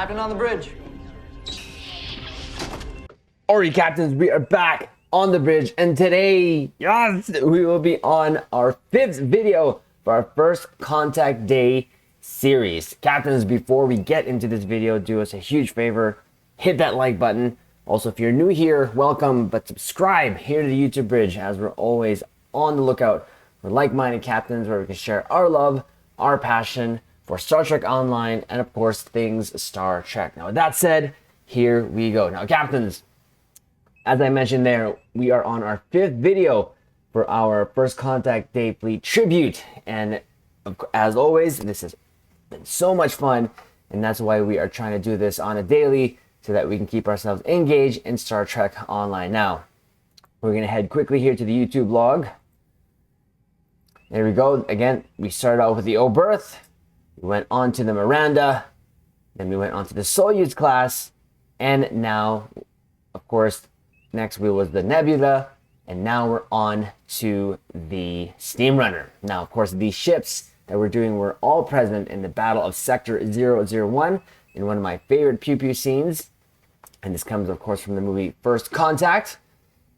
Captain on the bridge. Alright, captains, we are back on the bridge, and today, yes, we will be on our 5th video for our first contact day series. Captains, before we get into this video, do us a huge favor, hit that like button. Also, if you're new here, welcome, but subscribe here to the YouTube bridge, as we're always on the lookout for like-minded captains where we can share our love, our passion for Star Trek Online, and of course, things Star Trek. Now, with that said, here we go. Now, captains, as I mentioned there, we are on our 5th video for our First Contact Day Fleet Tribute. And as always, this has been so much fun. And that's why we are trying to do this on a daily so that we can keep ourselves engaged in Star Trek Online. Now, we're going to head quickly here to the YouTube log. There we go. Again, we started out with the Oberth. We went on to the Miranda. Then we went on to the Soyuz class. And now, of course, next was the Nebula, and now we're on to the Steam Runner. Now, of course, these ships that we're doing were all present in the Battle of Sector 001 in one of my favorite pew pew scenes. And this comes, of course, from the movie First Contact.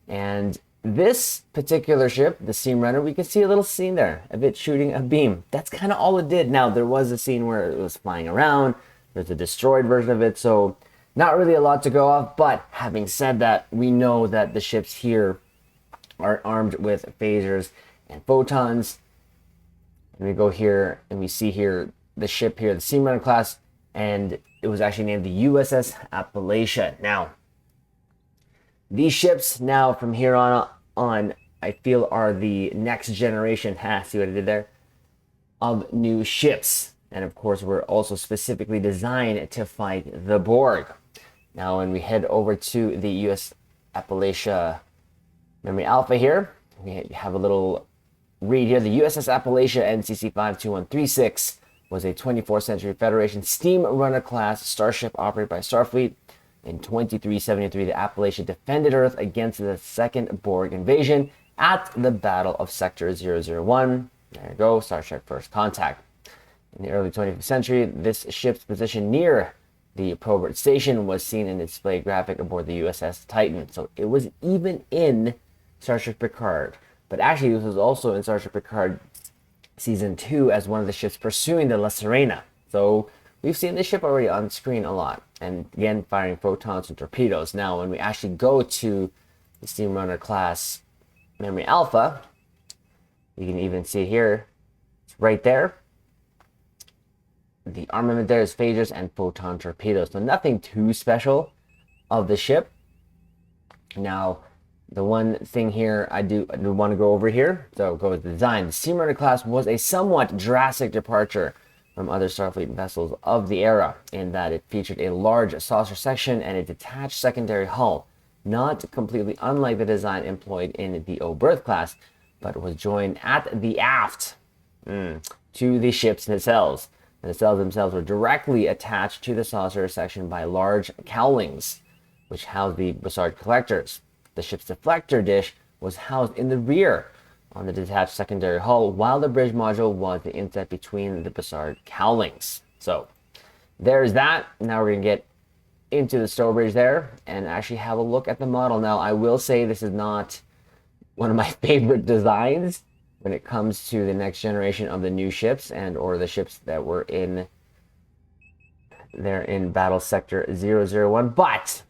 And this particular ship, the Steam Runner, we can see a little scene there of it shooting a beam. That's kind of all it did. Now, there was a scene where it was flying around. There's a destroyed version of it, so not really a lot to go off, but having said that, we know that the ships here are armed with phasers and photons. And we go here and we see here the ship here, the Steam Runner class, and it was actually named the USS Appalachia. Now, these ships now from here on, I feel are the next generation, see what I did there, of new ships. And of course, we're also specifically designed to fight the Borg. Now, when we head over to the USS Appalachia Memory Alpha here, we have a little read here. The USS Appalachia NCC 52136 was a 24th Century Federation Steam Runner class starship operated by Starfleet. In 2373, the Appalachia defended Earth against the second Borg invasion at the Battle of Sector 001. There you go, Star Trek First Contact. In the early 20th century, this ship's position near the Probert station was seen in a display graphic aboard the USS Titan. So it was even in Star Trek Picard. But actually, this was also in Star Trek Picard Season 2 as one of the ships pursuing the La Sirena. So we've seen this ship already on screen a lot. And again, firing photons and torpedoes. Now, when we actually go to the Steam Runner class Memory Alpha, you can even see here, it's right there. The armament there is phasers and photon torpedoes. So nothing too special of the ship. Now, the one thing here I do want to go over here. So go with the design. The Steam Runner class was a somewhat drastic departure from other Starfleet vessels of the era in that it featured a large saucer section and a detached secondary hull. Not completely unlike the design employed in the Oberth class, but was joined at the aft to the ship's nacelles. The nacelles themselves were directly attached to the saucer section by large cowlings, which housed the Bussard collectors. The ship's deflector dish was housed in the rear on the detached secondary hull, while the bridge module was the inset between the Bussard cowlings. So there's that. Now we're going to get into the stow bridge there and actually have a look at the model. Now, I will say this is not one of my favorite designs when it comes to the next generation of the new ships and or the ships that were in Battle Sector 001. But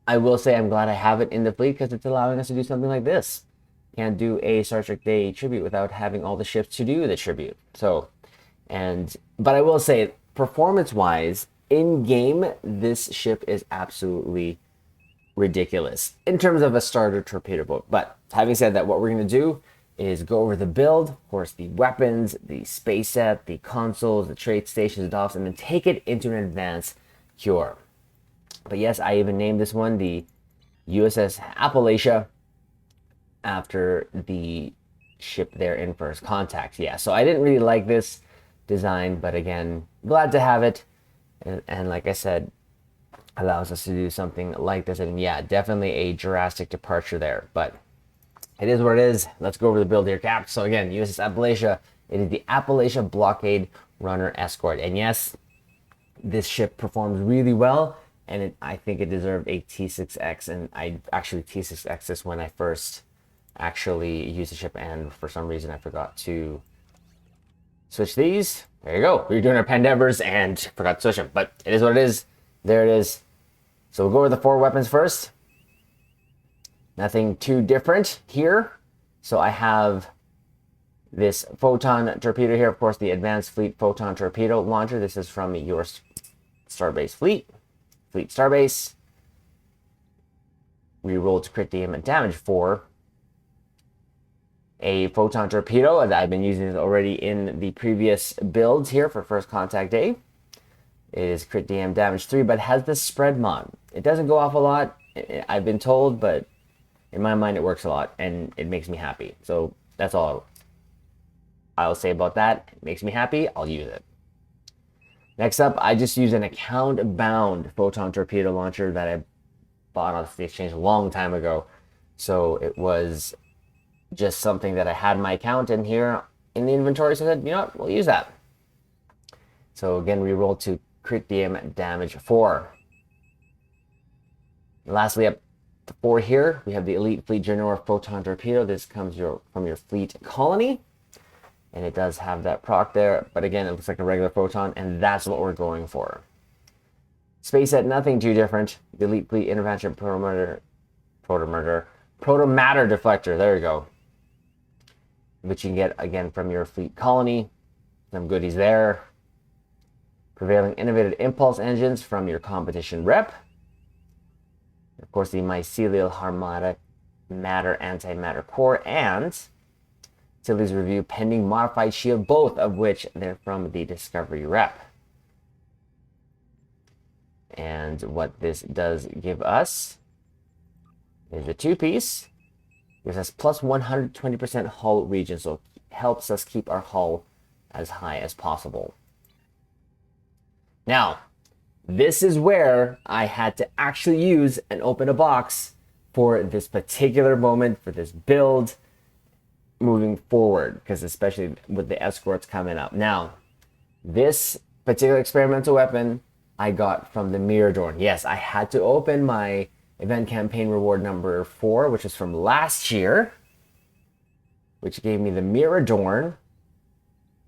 I will say I'm glad I have it in the fleet because it's allowing us to do something like this. Can't do a Star Trek Day tribute without having all the ships to do the tribute. But I will say, performance-wise, in-game, this ship is absolutely ridiculous in terms of a starter torpedo boat. But having said that, what we're going to do is go over the build, of course, the weapons, the space set, the consoles, the trade stations, the docks, and then take it into an advanced cure. But yes, I even named this one the USS Appalachia after the ship there in First Contact. Yeah, so I didn't really like this design, but again, glad to have it. And like I said, allows us to do something like this. And yeah, definitely a drastic departure there, but it is what it is. Let's go over the build here, Cap. So again, USS Appalachia, it is the Appalachia Blockade Runner Escort. And yes, this ship performs really well, and I think it deserved a T6X, and I actually T6X this when I first actually used the ship, and for some reason I forgot to switch these. There you go. We were doing our Pandevers and forgot to switch them, but it is what it is. There it is. So we'll go over the 4 weapons first. Nothing too different here. So I have this photon torpedo here, of course, the Advanced Fleet Photon Torpedo Launcher. This is from your Starbase Fleet Starbase. Reroll to crit DM and damage for a photon torpedo, and I've been using it already in the previous builds here for First Contact Day. It is crit DM damage 3, but has the spread mod. It doesn't go off a lot, I've been told, but in my mind it works a lot, and it makes me happy. So that's all I'll say about that. It makes me happy, I'll use it. Next up, I just use an account-bound photon torpedo launcher that I bought off the exchange a long time ago. So it was just something that I had in my account and here in the inventory, so I said, you know what, we'll use that. So again, we roll to crit DM damage 4. And lastly, up to 4 here, we have the Elite Fleet General Photon Torpedo. This comes from your fleet colony, and it does have that proc there, but again, it looks like a regular photon, and that's what we're going for. Space at nothing too different. The Elite Fleet Intervention Protomatter Deflector, there you go. Which you can get again from your fleet colony. Some goodies there. Prevailing Innovative Impulse Engines from your competition rep. Of course, the Mycelial Harmonic Matter Antimatter Core and Facilities Review Pending Modified Shield, both of which they're from the Discovery rep. And what this does give us is a 2-piece. Gives us plus 120% hull region, so it helps us keep our hull as high as possible. Now, this is where I had to actually use and open a box for this particular moment, for this build, moving forward, because especially with the escorts coming up. Now, this particular experimental weapon I got from the Miradorn. Yes, I had to open my event campaign reward number 4, which is from last year, which gave me the Miradorn,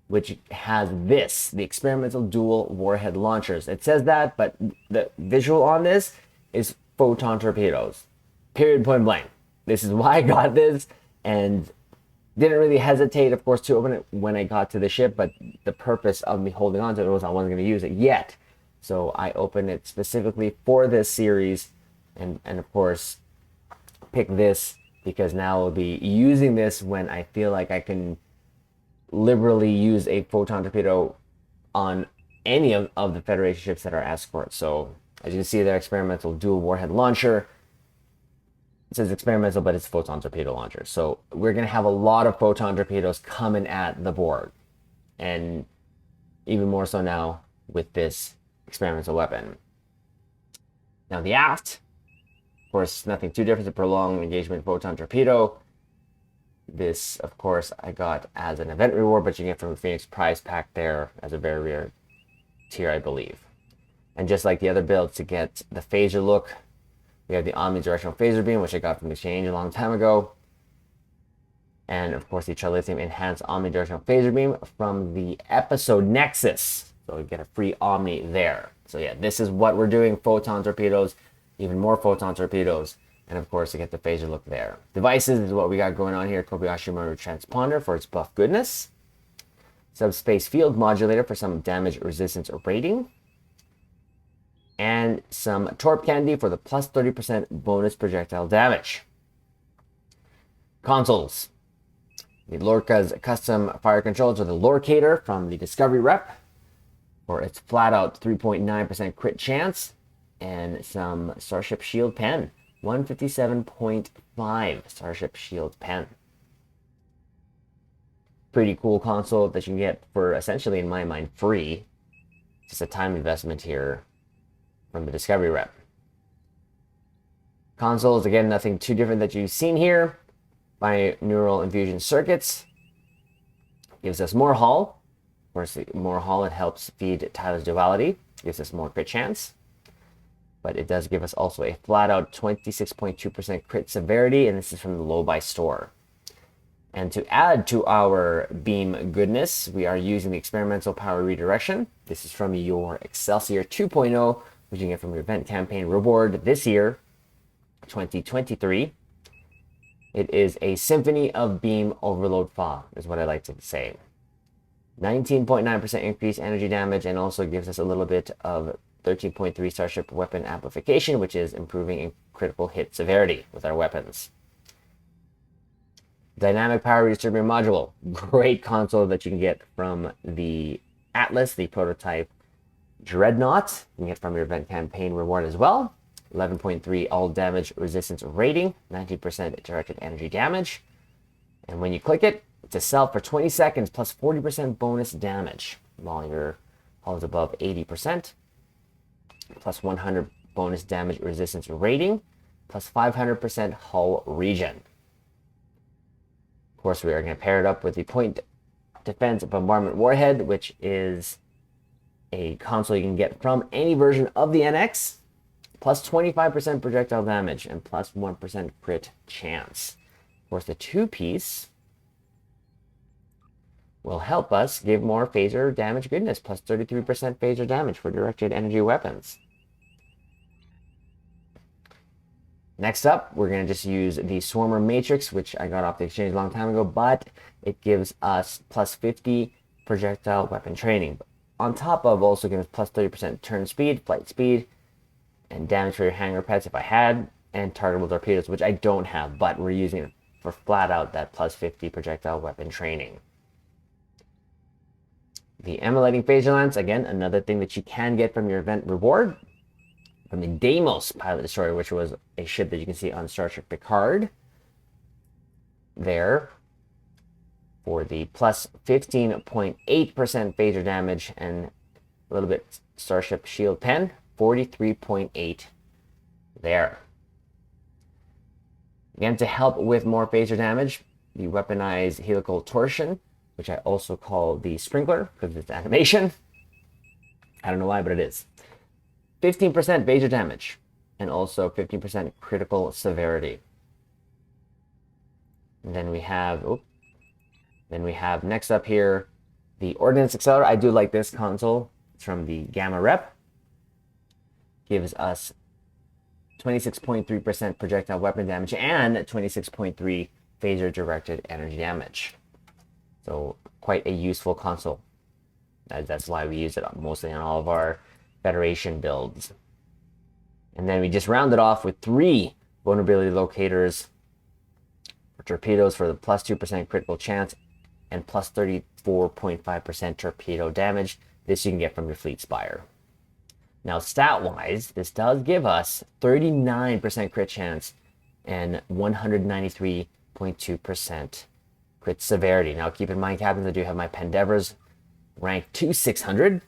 which has this, the experimental dual warhead launchers. It says that, but the visual on this is photon torpedoes. Period, point blank. This is why I got this, and didn't really hesitate, of course, to open it when I got to the ship, but the purpose of me holding on to it was I wasn't going to use it yet. So I opened it specifically for this series, and of course, pick this because now I'll be using this when I feel like I can liberally use a photon torpedo on any of the Federation ships that are escorts. So as you can see, their experimental dual warhead launcher. It says experimental, but it's photon torpedo launcher. So we're going to have a lot of photon torpedoes coming at the board. And even more so now with this experimental weapon. Now the aft, of course, nothing too different. A prolonged engagement photon torpedo. This, of course, I got as an event reward, but you can get from the Phoenix prize pack there as a very rare tier, I believe. And just like the other builds, to get the phaser look, we have the omnidirectional phaser beam, which I got from the exchange a long time ago. And of course, the Trilithium enhanced omnidirectional phaser beam from the episode Nexus. So we get a free omni there. So yeah, this is what we're doing. Photon torpedoes, even more photon torpedoes. And of course, to get the phaser look there. Devices is what we got going on here. Kobayashi Maru transponder for its buff goodness. Subspace field modulator for some damage resistance or rating. And some Torp Candy for the plus 30% bonus projectile damage. Consoles. The Lorca's custom fire controls, or the Lorcator from the Discovery rep for its flat out 3.9% crit chance. And some Starship Shield pen. 157.5 Starship Shield pen. Pretty cool console that you can get for essentially, in my mind, free. Just a time investment here from the Discovery rep. Consoles, again, nothing too different that you've seen here. Binaural infusion circuits. Gives us more hull, course, more hull, it helps feed Tyler's duality, gives us more crit chance. But it does give us also a flat out 26.2% crit severity, and this is from the low buy store. And to add to our beam goodness, we are using the experimental power redirection. This is from your Excelsior 2.0, which you get from your event campaign reward this year, 2023. It is a symphony of beam overload fog, is what I like to say. 19.9% increased energy damage, and also gives us a little bit of 13.3 Starship weapon amplification, which is improving in critical hit severity with our weapons. Dynamic power redistributor module, great console that you can get from the Atlas, the prototype Dreadnought. You can get from your event campaign reward as well. 11.3 all damage resistance rating, 90% directed energy damage. And when you click it, it's a sell for 20 seconds plus 40% bonus damage while your hull is above 80%. Plus 100 bonus damage resistance rating, plus 500% hull regen. Of course, we are going to pair it up with the Point Defense Bombardment Warhead, which is a console you can get from any version of the NX, plus 25% projectile damage and plus 1% crit chance. Of course, the two-piece will help us give more phaser damage goodness, plus 33% phaser damage for directed energy weapons. Next up, we're going to just use the Swarmer Matrix, which I got off the exchange a long time ago, but it gives us plus 50 projectile weapon training. On top of also giving us plus 30% turn speed, flight speed, and damage for your hangar pets if I had, and targetable torpedoes, which I don't have, but we're using it for flat out that plus 50 projectile weapon training. The emulating phaser lance, again, another thing that you can get from your event reward. From the Deimos pilot destroyer, which was a ship that you can see on Star Trek Picard. There, for the plus 15.8% phaser damage and a little bit Starship Shield Pen, 43.8 there. Again, to help with more phaser damage, the weaponized helical torsion, which I also call the sprinkler because it's animation. I don't know why, but it is. 15% phaser damage and also 15% critical severity. And then we have, next up here, the Ordnance Accelerator. I do like this console. It's from the Gamma Rep. Gives us 26.3% projectile weapon damage and 26.3 phaser directed energy damage. So quite a useful console. That's why we use it mostly on all of our Federation builds. And then we just rounded off with 3 vulnerability locators for torpedoes for the plus 2% critical chance and plus 34.5% torpedo damage. This you can get from your Fleet Spire. Now, stat-wise, this does give us 39% crit chance and 193.2% crit severity. Now, keep in mind, captains, I do have my Pandevras ranked to 600.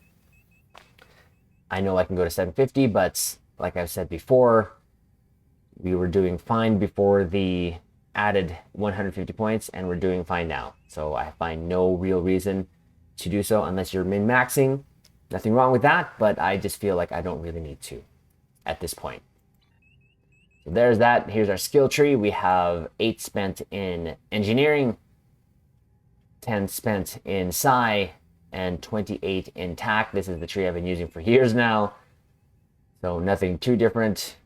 I know I can go to 750, but like I've said before, we were doing fine before the added 150 points, and we're doing fine now. So I find no real reason to do so unless you're min-maxing. Nothing wrong with that, but I just feel like I don't really need to at this point. So there's that. Here's our skill tree. We have 8 spent in engineering, 10 spent in Psi, and 28 in TAC. This is the tree I've been using for years now. So nothing too different.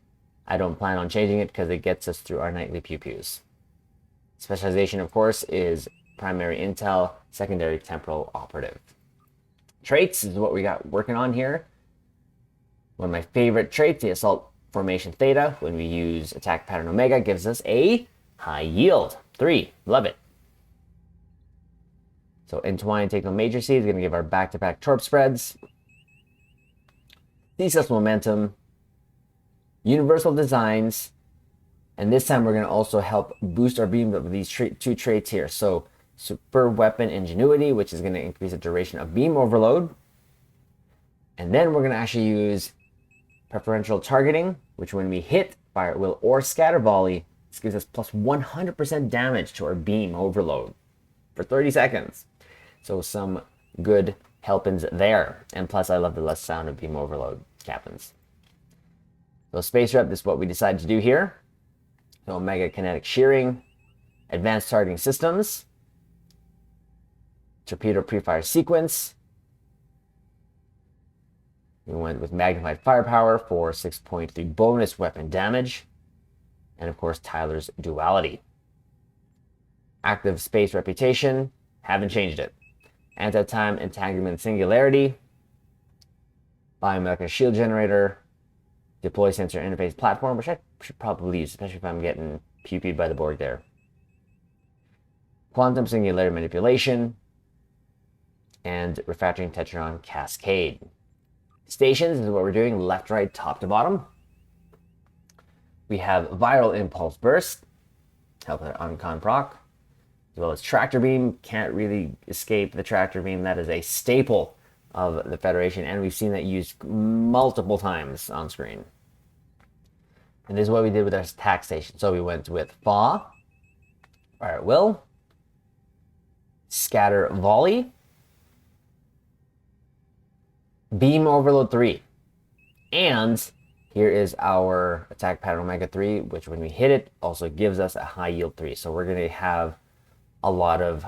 I don't plan on changing it because it gets us through our nightly pew-pews. Specialization, of course, is primary intel, secondary temporal operative. Traits is what we got working on here. One of my favorite traits, the Assault Formation Theta, when we use Attack Pattern Omega, gives us a high yield. 3, love it. So Entwine, take no major C is going to give our back-to-back torp spreads. Thesis Momentum, Universal Designs, and this time we're going to also help boost our beam with these 2 traits here. So Super Weapon Ingenuity, which is going to increase the duration of beam overload. And then we're going to actually use Preferential Targeting, which when we hit Fire at Will or Scatter Volley, this gives us plus 100% damage to our beam overload for 30 seconds. So some good helpings there. And plus, I love the less sound of beam overload, captains. So space rep, this is what we decided to do here. So Omega kinetic shearing, advanced targeting systems, torpedo pre-fire sequence. We went with magnified firepower for 6.3 bonus weapon damage. And of course, Tyler's duality. Active space reputation, haven't changed it. Anti-time entanglement singularity. Biomolecular shield generator. Deploy sensor interface platform, which I should probably use, especially if I'm getting pew-pewed by the board there. Quantum singularity manipulation. And refractory tetron cascade. Stations is what we're doing, left, right, top to bottom. We have viral impulse burst, help with uncon proc, as well as tractor beam. Can't really escape the tractor beam. That is a staple of the Federation, and we've seen that used multiple times on screen. And this is what we did with our attack station. So we went with Fa, fire at will, scatter volley, beam overload 3, and here is our attack pattern Omega 3, which when we hit it also gives us a high yield 3. So we're going to have a lot of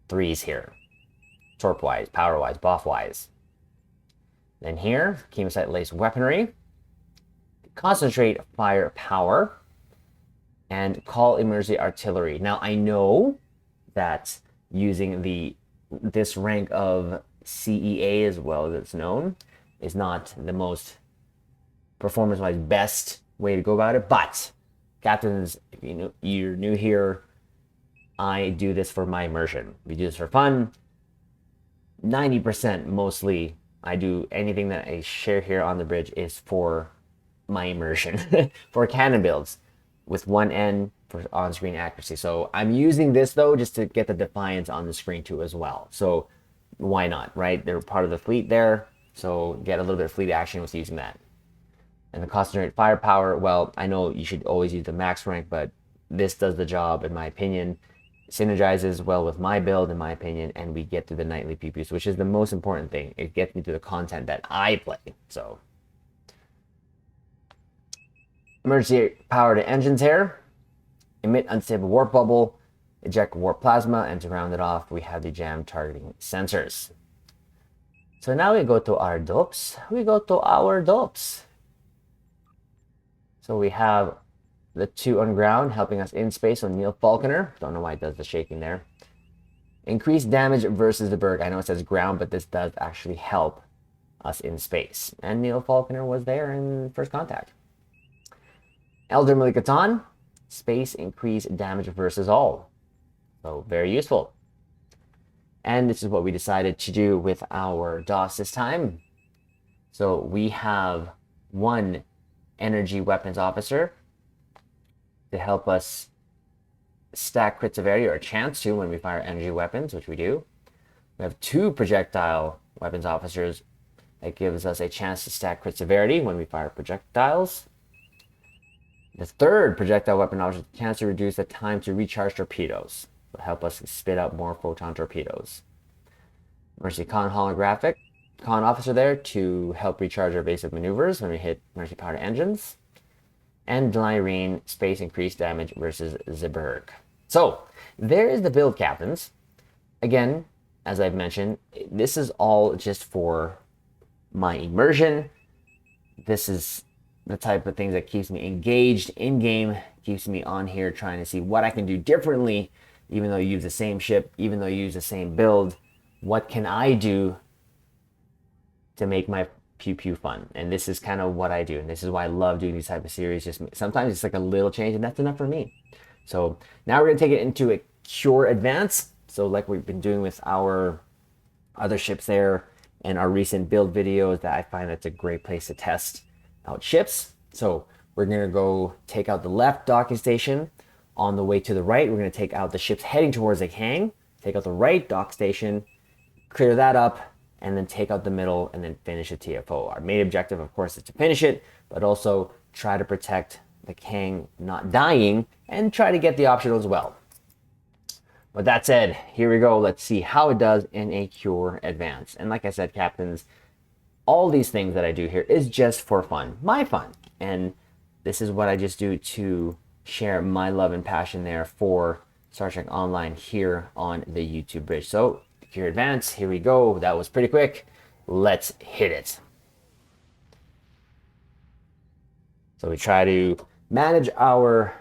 3s here, torp wise, power wise, buff wise. Then here, chemosite lace weaponry, concentrate fire power, and call emergency artillery. Now I know that using this rank of CEA, as well as it's known, is not the most performance-wise best way to go about it, but captains, if you're new here, I do this for my immersion. We do this for fun. 90% mostly, I do anything that I share here on the bridge is for my immersion, for cannon builds, with 1N for on-screen accuracy. So I'm using this though just to get the Defiance on the screen too as well. So why not, right? They're part of the fleet there, so get a little bit of fleet action with using that. And the concentrate firepower, well, I know you should always use the max rank, but this does the job in my opinion. Synergizes well with my build in my opinion, and we get through the nightly PPs, which is the most important thing. It gets me to the content that I play. So emergency power to engines here, emit unstable warp bubble, eject warp plasma, and to round it off we have the jam targeting sensors. So now we go to our dopes. So we have the 2 on ground helping us in space on Neil Falconer. Don't know why it does the shaking there. Increased damage versus the BERG. I know it says ground, but this does actually help us in space. And Neil Falconer was there in first contact. Elder Malikatan, space increased damage versus all. So very useful. And this is what we decided to do with our DOS this time. So we have 1 energy weapons officer to help us stack crit severity, or a chance to when we fire energy weapons, which we do. We have 2 projectile weapons officers that gives us a chance to stack crit severity when we fire projectiles. The 3rd projectile weapon officer has a chance to reduce the time to recharge torpedoes. Will help us spit out more photon torpedoes. Mercy Con holographic con officer there to help recharge our basic maneuvers when we hit Mercy powered engines. And Dlyrene, space increased damage versus the BERG. So there is the build, captains. Again, as I've mentioned, this is all just for my immersion. This is the type of things that keeps me engaged in game, keeps me on here trying to see what I can do differently, even though you use the same ship, even though you use the same build. What can I do to make my pew fun? And this is kind of what I do, and this is why I love doing these type of series. Just sometimes it's like a little change, and that's enough for me. So now we're going to take it into a Cure Advance. So like we've been doing with our other ships there and our recent build videos, that I find that's a great place to test out ships. So we're going to go take out the left docking station. On the way to the right, we're going to take out the ships heading towards the hang, take out the right dock station, clear that up, and then take out the middle, and then finish the TFO. Our main objective, of course, is to finish it, but also try to protect the hang not dying, and try to get the optional as well. With that said, here we go. Let's see how it does in a Cure Advance. And like I said, captains, all these things that I do here is just for fun, my fun. And this is what I just do to share my love and passion there for Star Trek Online here on the YouTube bridge. So, Cure Advance, here we go. That was pretty quick. Let's hit it. So we try to manage our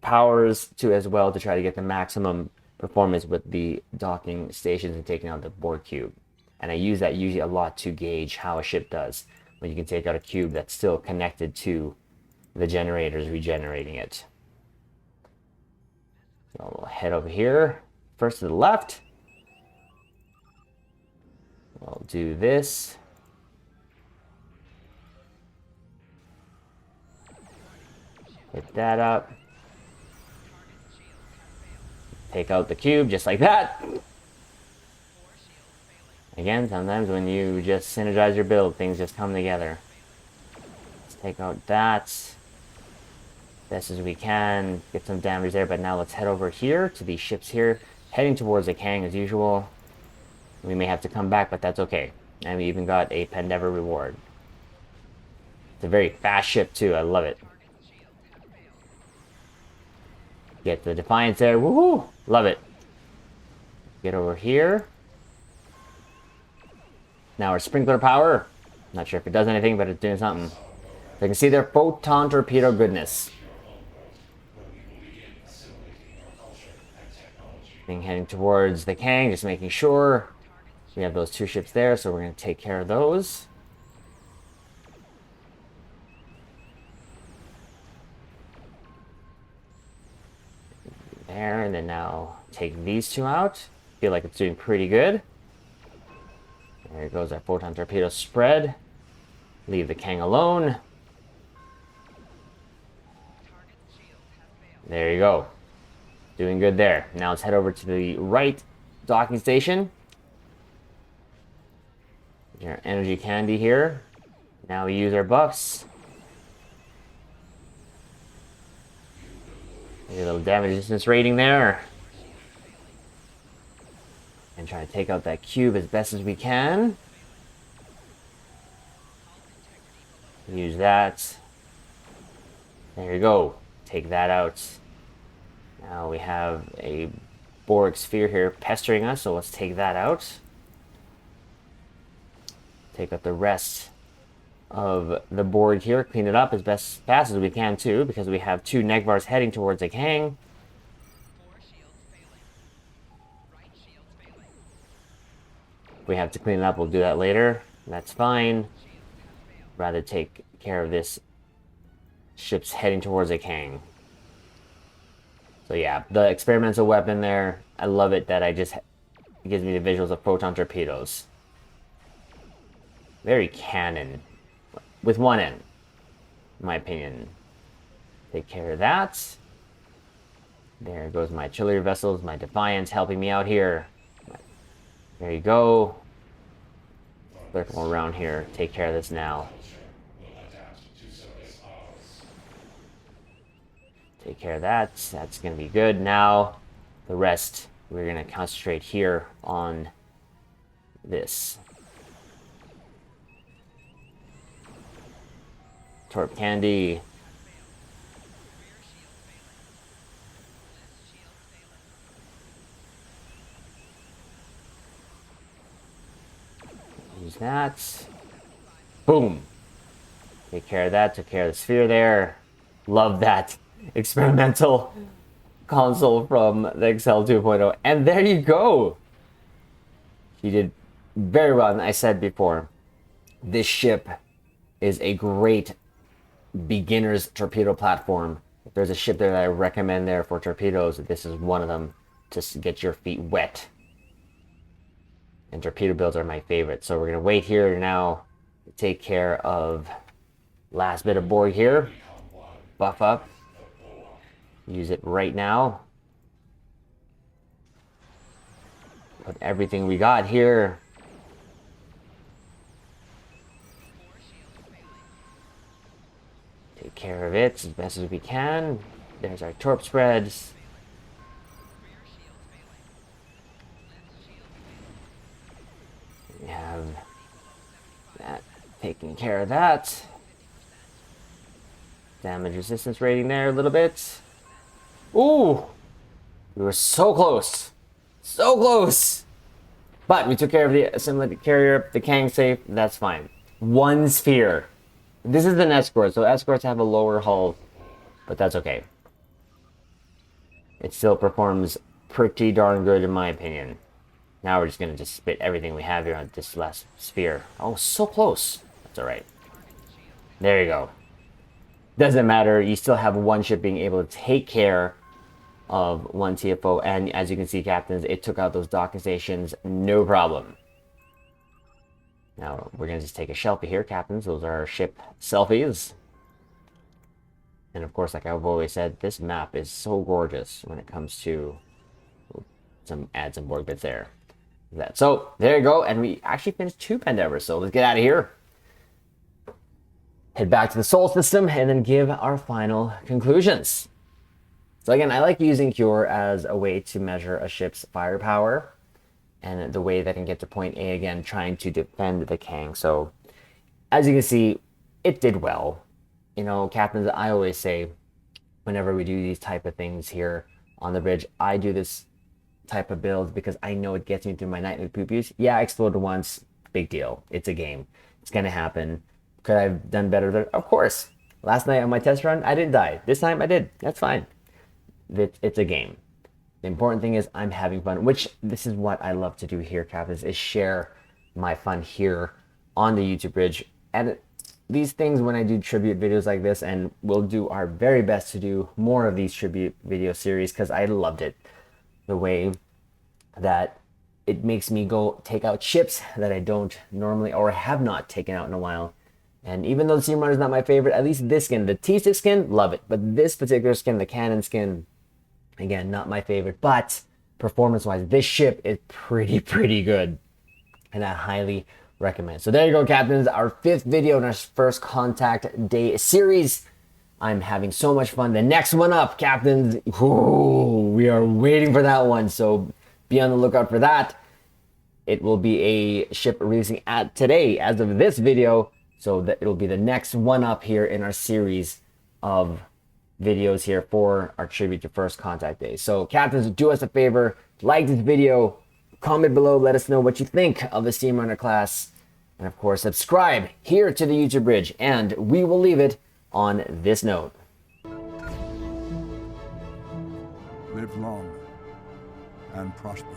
powers to as well to try to get the maximum performance with the docking stations and taking out the Borg cube. And I use that usually a lot to gauge how a ship does when you can take out a cube that's still connected to the generators regenerating it. So we'll head over here, first to the left. We'll do this. Hit that up. Take out the cube just like that. Again, sometimes when you just synergize your build, things just come together. Let's take out that. Best as we can. Get some damage there, but now let's head over here to these ships here. Heading towards the Kang as usual. We may have to come back, but that's okay. And we even got a Pendever reward. It's a very fast ship too, I love it. Get the Defiance there, woohoo! Love it. Get over here. Now our sprinkler power. Not sure if it does anything, but it's doing something. So you can see their photon torpedo goodness. Heading towards the Kang, just making sure we have those two ships there, so we're going to take care of those. There, and then now take these two out. Feel like it's doing pretty good. There goes our photon torpedo spread. Leave the Kang alone. There you go. Doing good there. Now let's head over to the right docking station. Our energy candy here. Now we use our buffs. Maybe a little damage distance rating there. And try to take out that cube as best as we can. Use that. There you go. Take that out. Now we have a Borg sphere here pestering us, so let's take that out. Take out the rest of the Borg here, clean it up as fast as we can too, because we have two Negvars heading towards a Kang. If we have to clean it up, we'll do that later. That's fine. Rather take care of this ship's heading towards a Kang. So yeah, the experimental weapon there, I love it that it gives me the visuals of photon torpedoes. Very canon, with one end, in my opinion. Take care of that. There goes my artillery vessels, my Defiance helping me out here. There you go. Circle around here, take care of this now. Take care of that. That's going to be good. Now, the rest, we're going to concentrate here on this. Torp Candy. Use that. Boom. Take care of that. Took care of the sphere there. Love that experimental console from the Excel 2.0. And there you go. He did very well. And I said before, this ship is a great beginner's torpedo platform. If there's a ship there that I recommend there for torpedoes, this is one of them to get your feet wet. And torpedo builds are my favorite. So we're going to wait here now to take care of last bit of Borg here. Buff up. Use it right now. Put everything we got here. Take care of it as best as we can. There's our torp spreads. We have that taking care of that. Damage resistance rating there a little bit. Ooh! We were so close. So close! But we took care of the assimilated carrier, the Kang safe, that's fine. One sphere. This is an escort, so escorts have a lower hull, but that's okay. It still performs pretty darn good in my opinion. Now we're just gonna just spit everything we have here on this last sphere. Oh, so close. That's alright. There you go. Doesn't matter, you still have one ship being able to take care of one TFO, and as you can see, captains, it took out those docking stations, no problem. Now, we're gonna just take a selfie here, captains. Those are our ship selfies. And of course, like I've always said, this map is so gorgeous when it comes to add some board bits there. So there you go, and we actually finished 2 Pandevers, so let's get out of here. Head back to the Sol system and then give our final conclusions. So again, I like using Cure as a way to measure a ship's firepower and the way that it can get to point A, again, trying to defend the Kang. So as you can see, it did well. You know, captains, I always say, whenever we do these type of things here on the bridge, I do this type of build because I know it gets me through my nightly poopies. Yeah, I exploded once, big deal. It's a game. It's gonna happen. Could I have done better there? Of course. Last night on my test run, I didn't die. This time I did. That's fine. It's a game. The important thing is I'm having fun, which this is what I love to do here, captains, is share my fun here on the YouTube bridge. And these things, when I do tribute videos like this, and we'll do our very best to do more of these tribute video series because I loved it. The way that it makes me go take out ships that I don't normally or have not taken out in a while. And even though the Steam Runner is not my favorite, at least this skin, the T6 skin, love it. But this particular skin, the Cannon skin, again, not my favorite. But performance-wise, this ship is pretty good. And I highly recommend. So there you go, captains. Our 5th video in our first contact day series. I'm having so much fun. The next one up, captains, ooh, we are waiting for that one. So be on the lookout for that. It will be a ship releasing at today as of this video. So that it'll be the next one up here in our series of videos here for our tribute to First Contact Day. So captains, do us a favor, like this video, comment below, let us know what you think of the Steam Runner class, and of course subscribe here to the YouTube bridge, and we will leave it on this note. Live long and prosper.